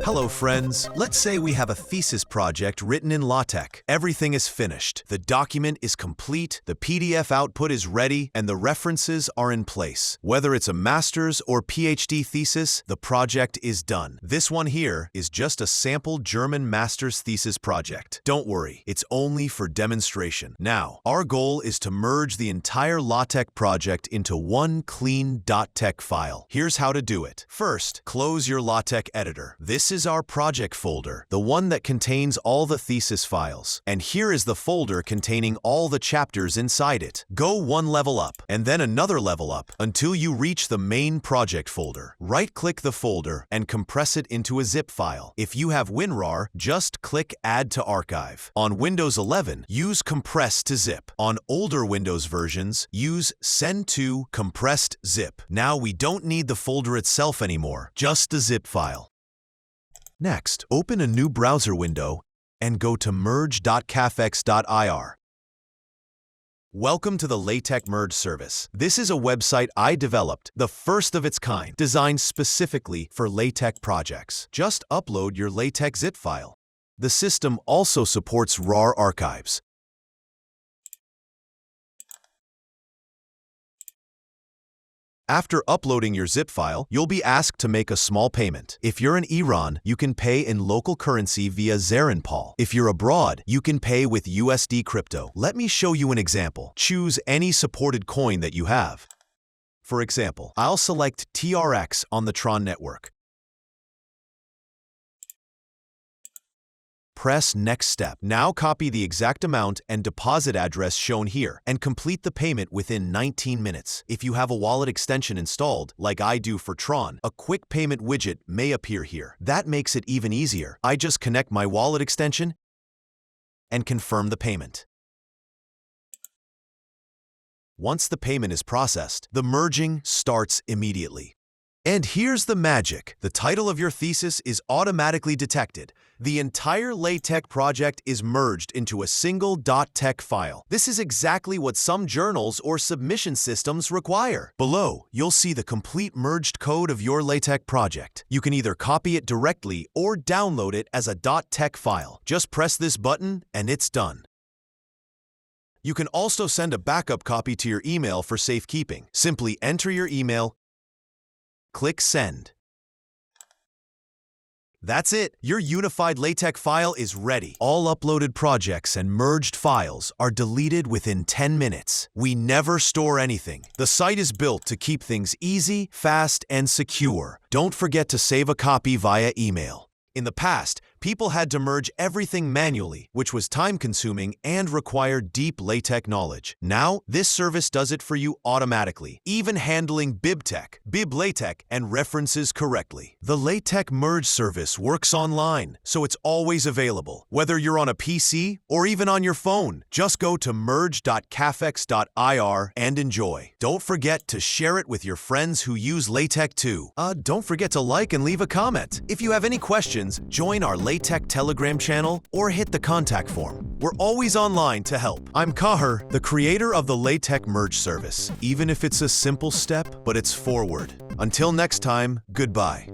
Hello friends, let's say we have a thesis project written in LaTeX. Everything is finished, the document is complete, the PDF output is ready, and the references are in place. Whether it's a master's or PhD thesis, the project is done. This one here is just a sample German master's thesis project. Don't worry, it's only for demonstration. Now, our goal is to merge the entire LaTeX project into one clean .tex file. Here's how to do it. First, close your LaTeX editor. This is our project folder, the one that contains all the thesis files. And here is the folder containing all the chapters inside it. Go one level up, and then another level up, until you reach the main project folder. Right-click the folder and compress it into a zip file. If you have WinRAR, just click Add to Archive. On Windows 11, use Compress to Zip. On older Windows versions, use Send to Compressed Zip. Now we don't need the folder itself anymore, just the zip file. Next, open a new browser window and go to merge.kafex.ir. Welcome to the LaTeX Merge Service. This is a website I developed, the first of its kind, designed specifically for LaTeX projects. Just upload your LaTeX zip file. The system also supports RAR archives. After uploading your zip file, you'll be asked to make a small payment. If you're in Iran, you can pay in local currency via Zarinpal. If you're abroad, you can pay with USD crypto. Let me show you an example. Choose any supported coin that you have. For example, I'll select TRX on the Tron network. Press Next Step. Now copy the exact amount and deposit address shown here and complete the payment within 19 minutes. If you have a wallet extension installed, like I do for Tron, a quick payment widget may appear here. That makes it even easier. I just connect my wallet extension and confirm the payment. Once the payment is processed, the merging starts immediately. And here's the magic. The title of your thesis is automatically detected. The entire LaTeX project is merged into a single .tex file. This is exactly what some journals or submission systems require. Below, you'll see the complete merged code of your LaTeX project. You can either copy it directly or download it as a .tex file. Just press this button and it's done. You can also send a backup copy to your email for safekeeping. Simply enter your email, click Send. That's it. Your unified LaTeX file is ready. All uploaded projects and merged files are deleted within 10 minutes. We never store anything. The site is built to keep things easy, fast, and secure. Don't forget to save a copy via email. In the past, people had to merge everything manually, which was time-consuming and required deep LaTeX knowledge. Now, this service does it for you automatically, even handling BibTeX, BibLaTeX, and references correctly. The LaTeX Merge Service works online, so it's always available. Whether you're on a PC or even on your phone, just go to merge.kafex.ir and enjoy. Don't forget to share it with your friends who use LaTeX too. Don't forget to like and leave a comment. If you have any questions, join our LaTeX Telegram channel or hit the contact form. We're always online to help. I'm Kahar, the creator of the LaTeX Merge Service. Even if it's a simple step, but it's forward. Until next time, goodbye.